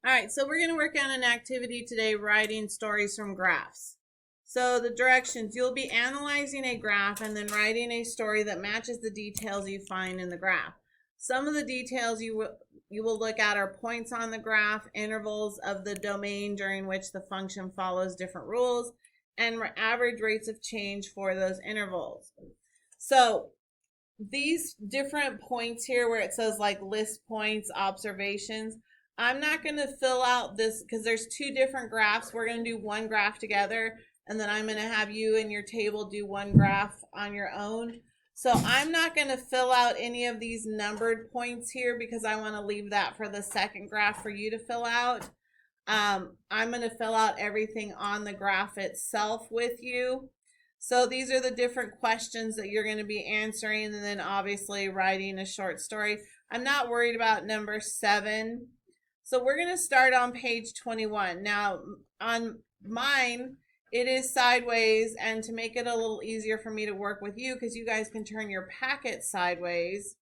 All right, so we're going to work on an activity today, writing stories from graphs. So the directions, you'll be analyzing a graph and then writing a story that matches the details you find in the graph. Some of the details you will look at are points on the graph, intervals of the domain during which the function follows different rules, and average rates of change for those intervals. So these different points here where it says like list points, observations, I'm not going to fill out this because there's two different graphs. We're going to do one graph together, and then I'm going to have you in your table do one graph on your own. So I'm not going to fill out any of these numbered points here because I want to leave that for the second graph for you to fill out. I'm going to fill out everything on the graph itself with you. So these are the different questions that you're going to be answering, and then obviously writing a short story. I'm not worried about number 7. So we're going to start on page 21. Now, on mine, it is sideways, and to make it a little easier for me to work with you, because you guys can turn your packet sideways,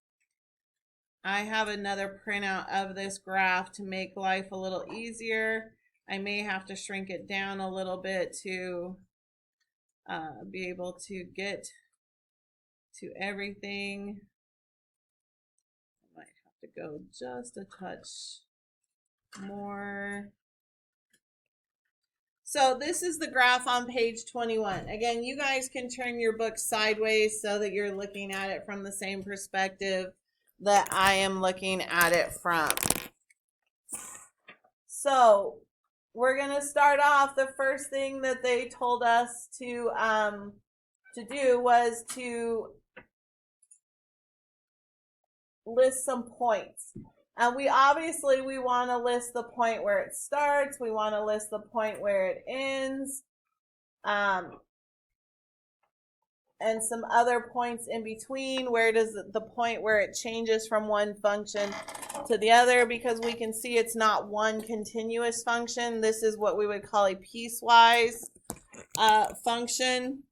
I have another printout of this graph to make life a little easier. I may have to shrink it down a little bit to be able to get to everything. I might have to go just a touch more. So this is the graph on page 21. Again, you guys can turn your book sideways so that you're looking at it from the same perspective that I am looking at it from. So we're going to start off. The first thing that they told us to do was to list some points. And we want to list the point where it starts. We want to list the point where it ends. And some other points in between. Where does the point where it changes from one function to the other, because we can see it's not one continuous function. This is what we would call a piecewise function.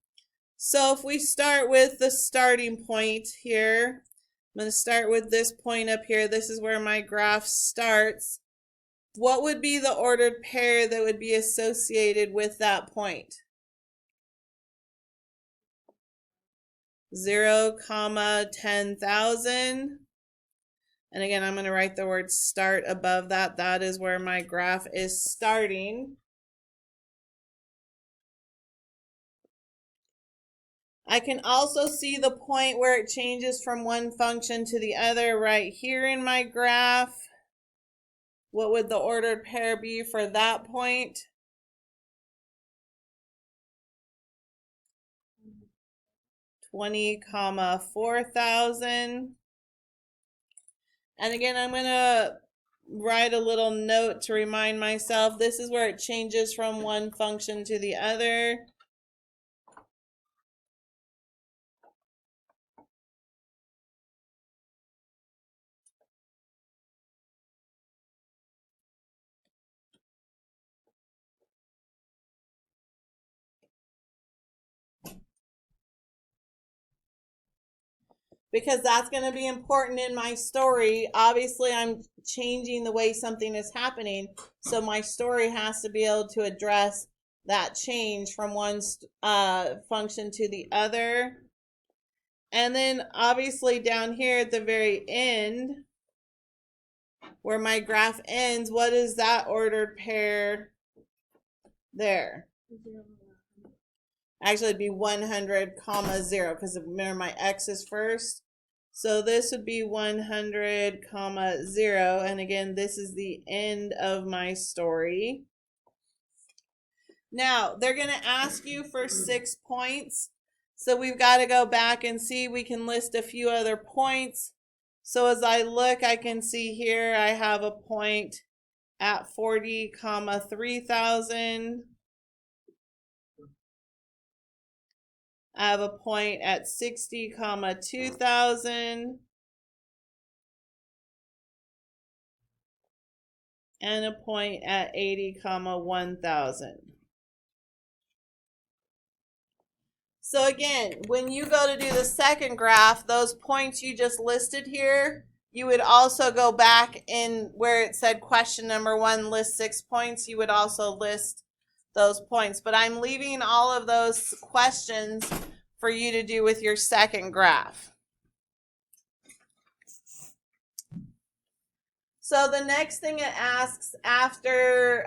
So if we start with the starting point here, I'm going to start with this point up here. This is where my graph starts. What would be the ordered pair that would be associated with that point? 0, 10,000. And again, I'm going to write the word start above that. That is where my graph is starting. I can also see the point where it changes from one function to the other right here in my graph. What would the ordered pair be for that point? 20, 4,000. And again, I'm going to write a little note to remind myself this is where it changes from one function to the other. Because that's going to be important in my story. Obviously, I'm changing the way something is happening, so my story has to be able to address that change from one function to the other. And then obviously down here at the very end, where my graph ends, what is that ordered pair there? Actually, it'd be 100, 0, because remember my x is first. So this would be 100, 0. And again, this is the end of my story. Now, they're going to ask you for 6 points. So we've got to go back and see. We can list a few other points. So as I look, I can see here I have a point at 40, 3,000. I have a point at 60, 2,000. And a point at 80, 1,000. So again, when you go to do the second graph, those points you just listed here, You would also go back in where it said question number 1, list 6 points. You would also list those points. But I'm leaving all of those questions for you to do with your second graph. So the next thing it asks after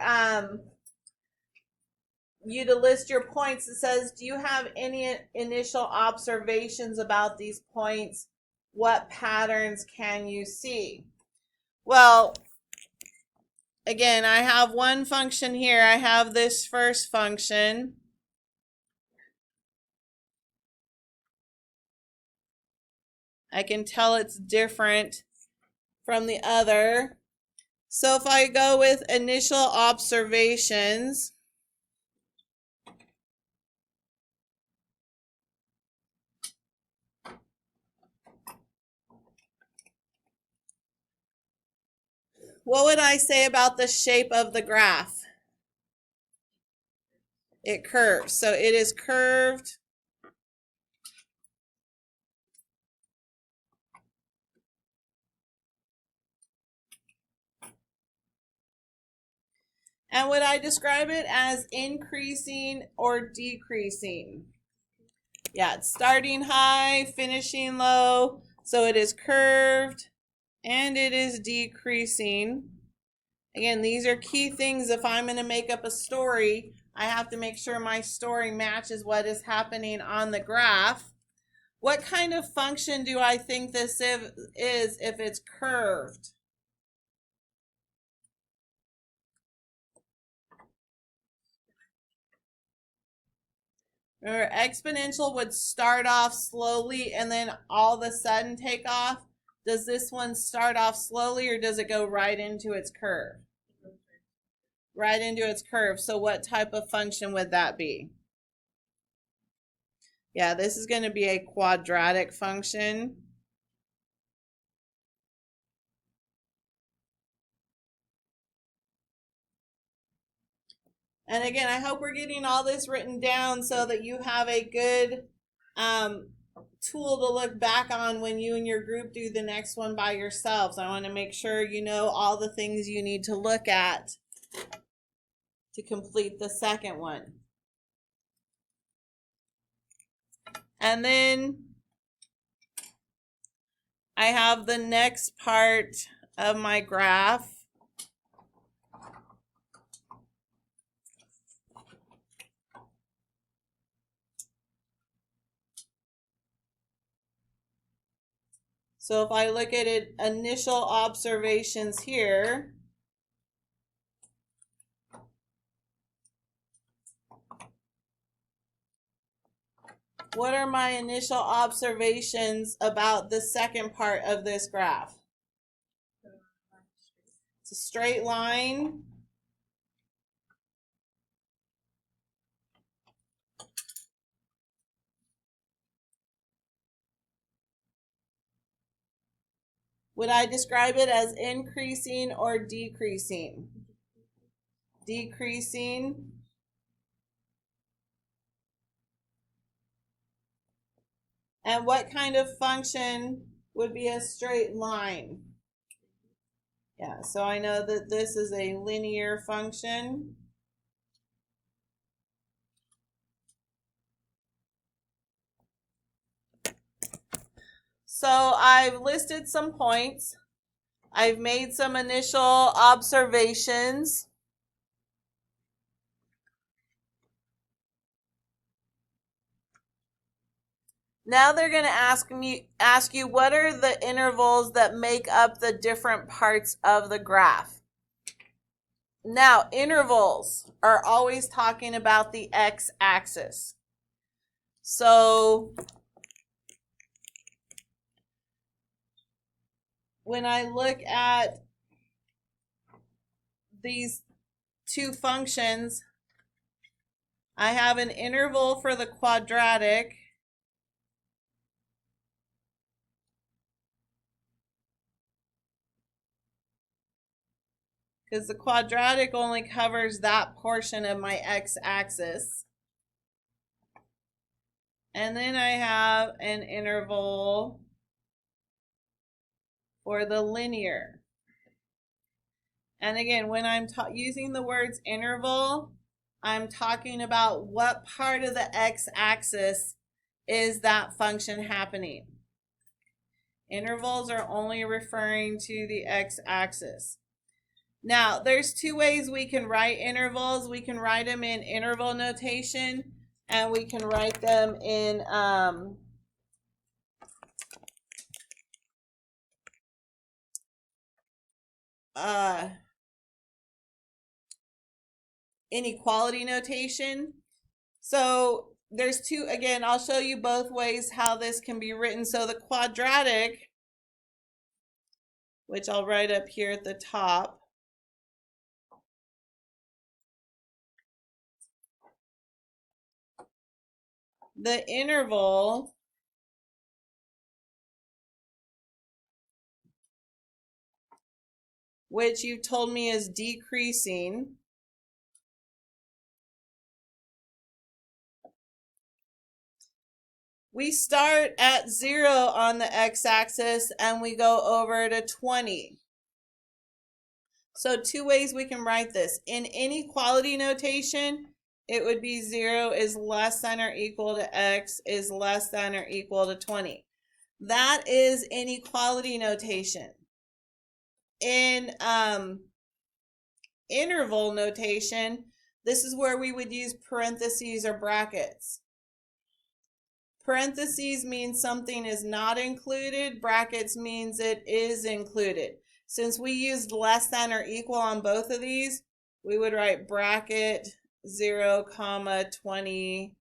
you to list your points, it says, do you have any initial observations about these points? What patterns can you see? Well, again, I have one function here. I have this first function. I can tell it's different from the other. So if I go with initial observations, what would I say about the shape of the graph? It curves. So it is curved. And would I describe it as increasing or decreasing? Yeah, it's starting high, finishing low. So it is curved and it is decreasing. Again, these are key things. If I'm going to make up a story, I have to make sure my story matches what is happening on the graph. What kind of function do I think this is if it's curved? Remember, exponential would start off slowly and then all of a sudden take off. Does this one start off slowly or does it go right into its curve? Right into its curve. So what type of function would that be? Yeah, this is going to be a quadratic function. And again, I hope we're getting all this written down so that you have a good tool to look back on when you and your group do the next one by yourselves. I want to make sure you know all the things you need to look at to complete the second one. And then I have the next part of my graph. So if I look at it, initial observations here, what are my initial observations about the second part of this graph? It's a straight line. Would I describe it as increasing or decreasing? Decreasing. And what kind of function would be a straight line? Yeah, so I know that this is a linear function. So I've listed some points. I've made some initial observations. Now they're going to ask you what are the intervals that make up the different parts of the graph. Now, intervals are always talking about the x-axis. So when I look at these two functions, I have an interval for the quadratic. Because the quadratic only covers that portion of my x-axis. And then I have an interval or the linear. And again, when I'm using the words interval, I'm talking about what part of the x-axis is that function happening. Intervals are only referring to the x-axis. Now, there's two ways we can write intervals. We can write them in interval notation, and we can write them in inequality notation. So there's two, again, I'll show you both ways how this can be written. So the quadratic, which I'll write up here at the top, the interval which you told me is decreasing, we start at 0 on the x-axis and we go over to 20. So two ways we can write this. In inequality notation, it would be 0 is less than or equal to x is less than or equal to 20. That is inequality notation. In interval notation, this is where we would use parentheses or brackets. Parentheses means something is not included. Brackets means it is included. Since we used less than or equal on both of these, we would write bracket 0, 20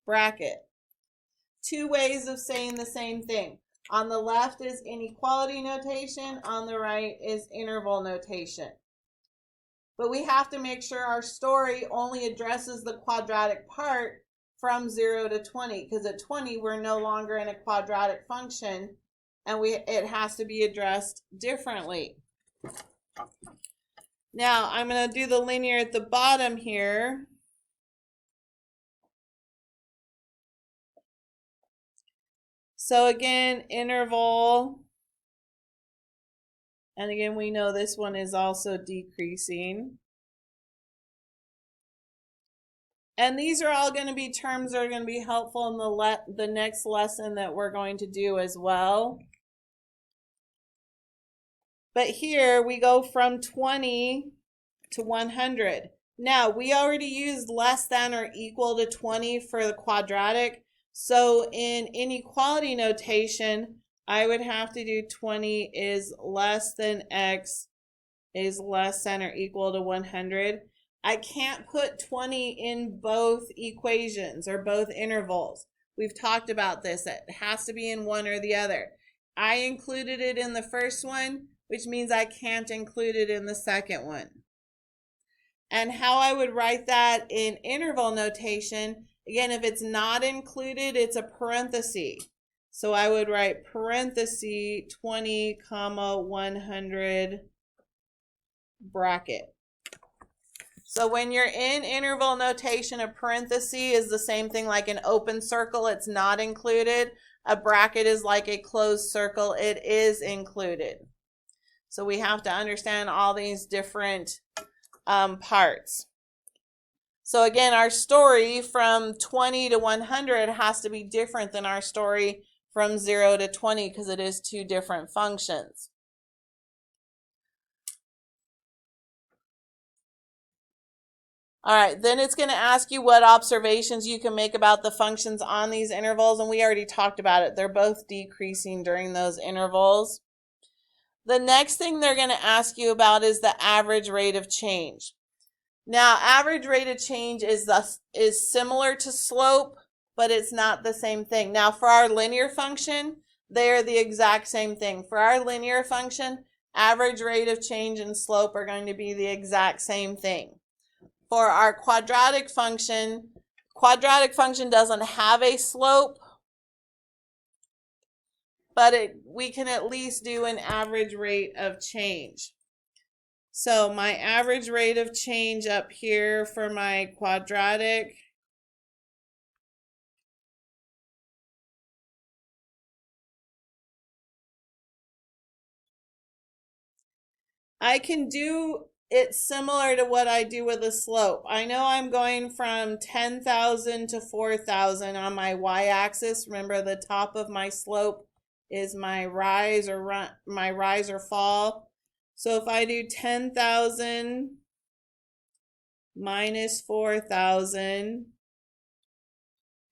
bracket. Two ways of saying the same thing. On the left is inequality notation. On the right is interval notation. But we have to make sure our story only addresses the quadratic part from 0 to 20, because at 20 we're no longer in a quadratic function and it has to be addressed differently. Now I'm going to do the linear at the bottom here. So again, interval, and again we know this one is also decreasing. And these are all going to be terms that are going to be helpful in the next lesson that we're going to do as well. But here we go from 20 to 100. Now, we already used less than or equal to 20 for the quadratic. So in inequality notation, I would have to do 20 is less than x is less than or equal to 100. I can't put 20 in both equations or both intervals. We've talked about this. It has to be in one or the other. I included it in the first one, which means I can't include it in the second one. And how I would write that in interval notation, again, if it's not included, it's a parenthesis. So I would write parenthesis 20, 100 bracket. So when you're in interval notation, a parenthesis is the same thing like an open circle. It's not included. A bracket is like a closed circle. It is included. So we have to understand all these different parts. So again, our story from 20 to 100 has to be different than our story from 0 to 20 because it is two different functions. All right, then it's going to ask you what observations you can make about the functions on these intervals, and we already talked about it. They're both decreasing during those intervals. The next thing they're going to ask you about is the average rate of change. Now, average rate of change is similar to slope, but it's not the same thing. Now, for our linear function, they are the exact same thing. For our linear function, average rate of change and slope are going to be the exact same thing. For our quadratic function doesn't have a slope, but we can at least do an average rate of change. So my average rate of change up here for my quadratic I can do it similar to what I do with a slope. I know I'm going from 10,000 to 4,000 on my y-axis. Remember, the top of my slope is my rise or fall. So if I do 10,000 minus 4,000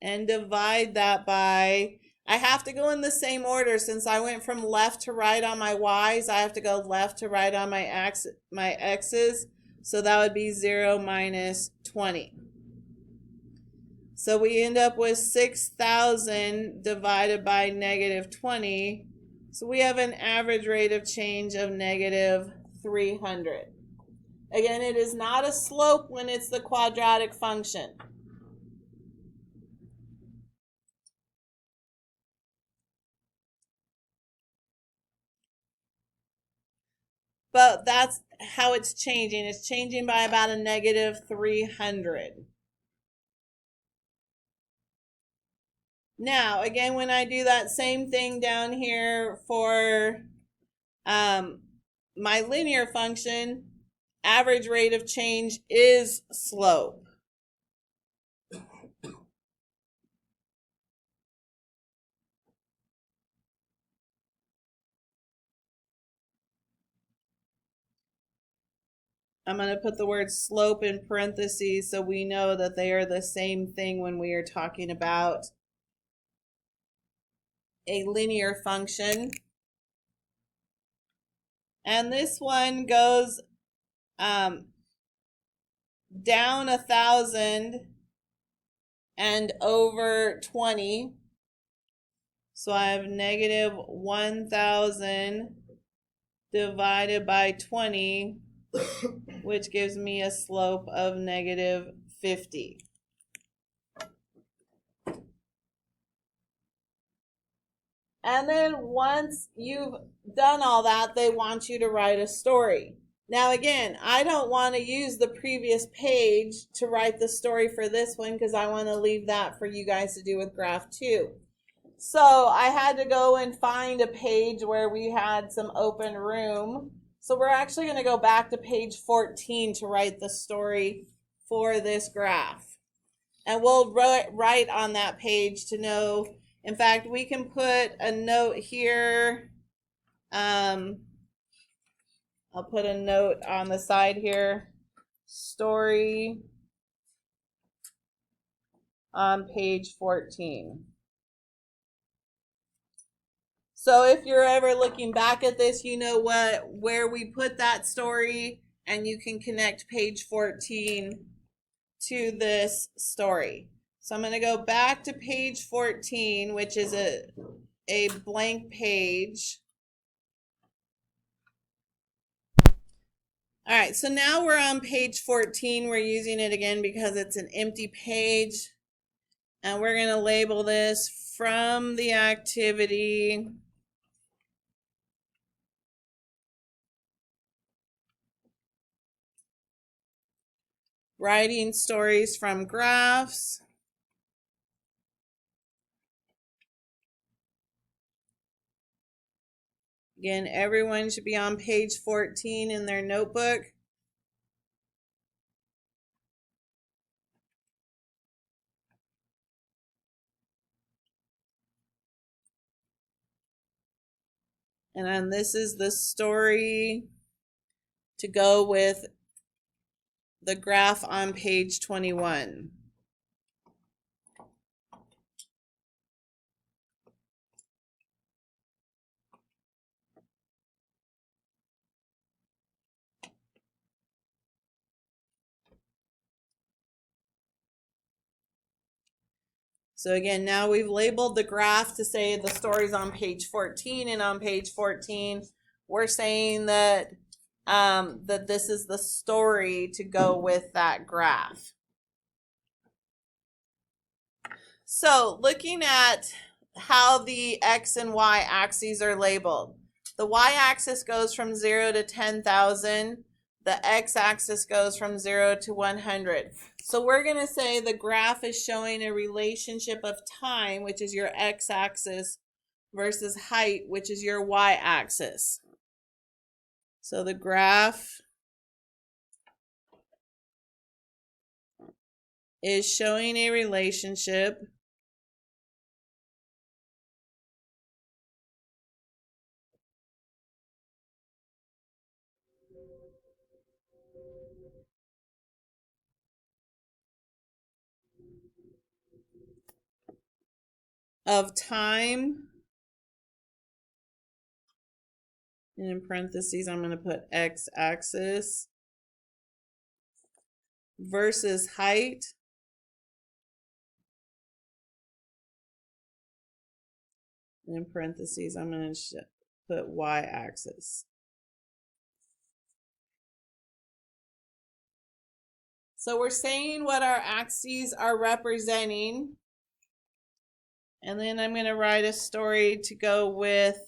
and divide that by, I have to go in the same order since I went from left to right on my y's. I have to go left to right on my x's. So that would be 0 minus 20. So we end up with 6,000 divided by negative 20. So we have an average rate of change of negative 300. Again, it is not a slope when it's the quadratic function. But that's how it's changing. It's changing by about a negative 300. Now, again, when I do that same thing down here for my linear function, average rate of change is slope. I'm going to put the word slope in parentheses so we know that they are the same thing when we are talking about a linear function. And this one goes down 1,000 and over 20. So I have negative 1,000 divided by 20, which gives me a slope of negative 50. And then once you've done all that, they want you to write a story. Now again, I don't want to use the previous page to write the story for this one because I want to leave that for you guys to do with graph 2. So I had to go and find a page where we had some open room. So we're actually going to go back to page 14 to write the story for this graph. And we'll write on that page to know. In fact, we can put a note here. I'll put a note on the side here. Story on page 14. So if you're ever looking back at this, you know where we put that story, and you can connect page 14 to this story. So I'm going to go back to page 14, which is a blank page. All right, so now we're on page 14. We're using it again because it's an empty page. And we're going to label this from the activity. Writing stories from graphs. Again, everyone should be on page 14 in their notebook. And then this is the story to go with the graph on page 21. So again, now we've labeled the graph to say the story's on page 14, and on page 14, we're saying that that this is the story to go with that graph. So looking at how the X and Y axes are labeled, the Y axis goes from 0 to 10,000. The X axis goes from 0 to 100. So we're going to say the graph is showing a relationship of time, which is your X axis, versus height, which is your Y axis. So the graph is showing a relationship of time, and in parentheses I'm going to put x-axis, versus height, and in parentheses I'm going to put y-axis. So we're saying what our axes are representing, and then I'm going to write a story to go with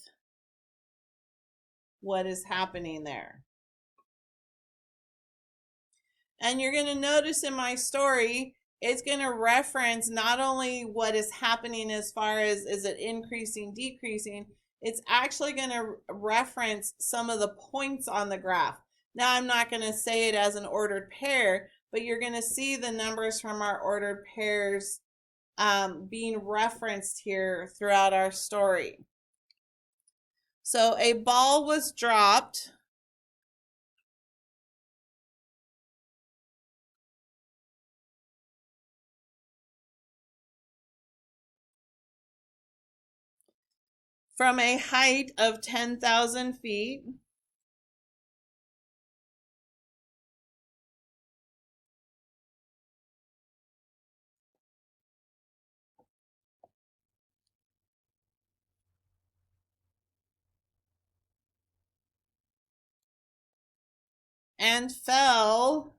what is happening there. And you're going to notice in my story, it's going to reference not only what is happening as far as is it increasing, decreasing, it's actually going to reference some of the points on the graph. Now, I'm not going to say it as an ordered pair, but you're going to see the numbers from our ordered pairs being referenced here throughout our story. So a ball was dropped from a height of 10,000 feet. And fell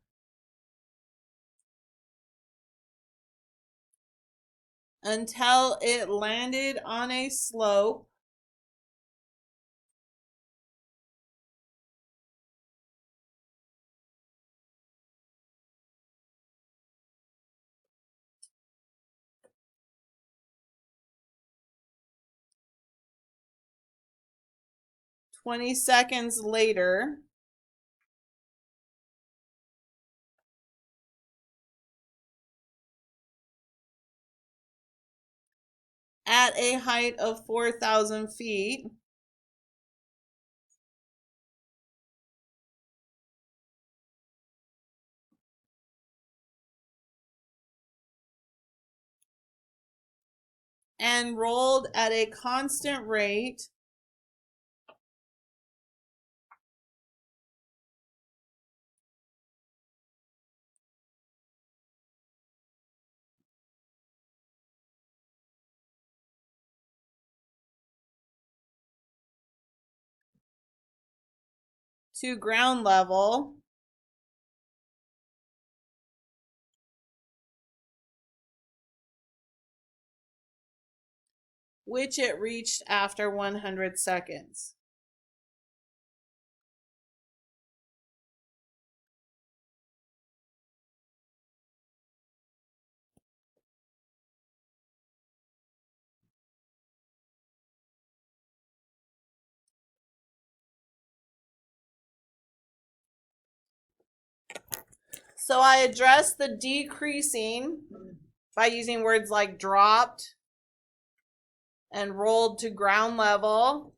until it landed on a slope "20 seconds later, at a height of 4,000 feet, and rolled at a constant rate to ground level, which it reached after 100 seconds. So I addressed the decreasing by using words like dropped and rolled to ground level.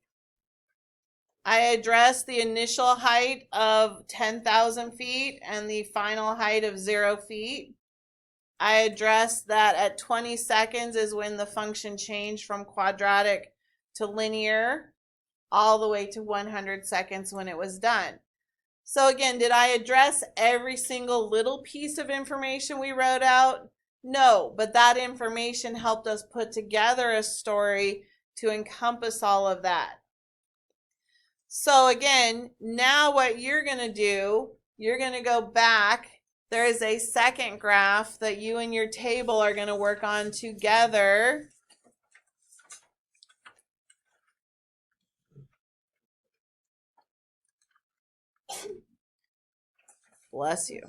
I addressed the initial height of 10,000 feet and the final height of 0 feet. I addressed that at 20 seconds is when the function changed from quadratic to linear, all the way to 100 seconds when it was done. So again, did I address every single little piece of information we wrote out? No, but that information helped us put together a story to encompass all of that. So again, now what you're going to do, you're going to go back. There is a second graph that you and your table are going to work on together. Bless you.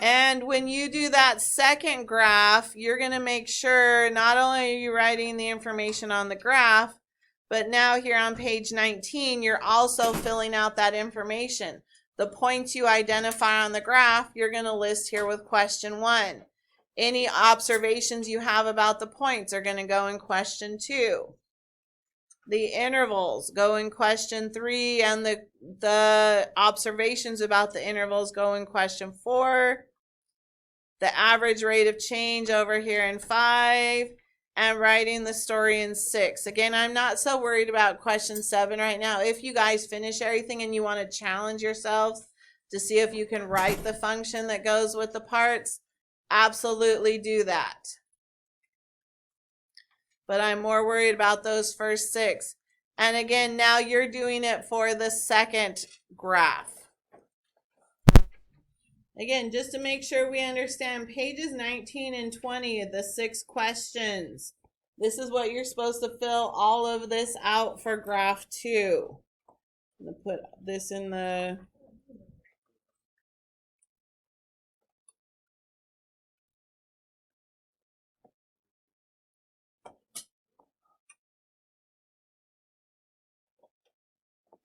And when you do that second graph, you're going to make sure not only are you writing the information on the graph, But now here on page 19, you're also filling out that information. The points you identify on the graph, you're going to list here with question 1. Any observations you have about the points are going to go in question 2. The intervals go in question 3, and the observations about the intervals go in question 4. The average rate of change over here in 5, and writing the story in 6. Again, I'm not so worried about question 7 right now. If you guys finish everything and you want to challenge yourselves to see if you can write the function that goes with the parts, absolutely do that. But I'm more worried about those first 6. And again, now you're doing it for the second graph. Again, just to make sure we understand, pages 19 and 20, the 6 questions. This is what you're supposed to fill all of this out for graph 2. I'm going to put this in the...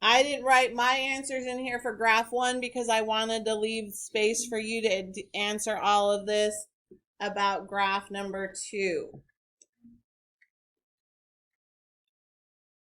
I didn't write my answers in here for graph 1 because I wanted to leave space for you to answer all of this about graph number 2.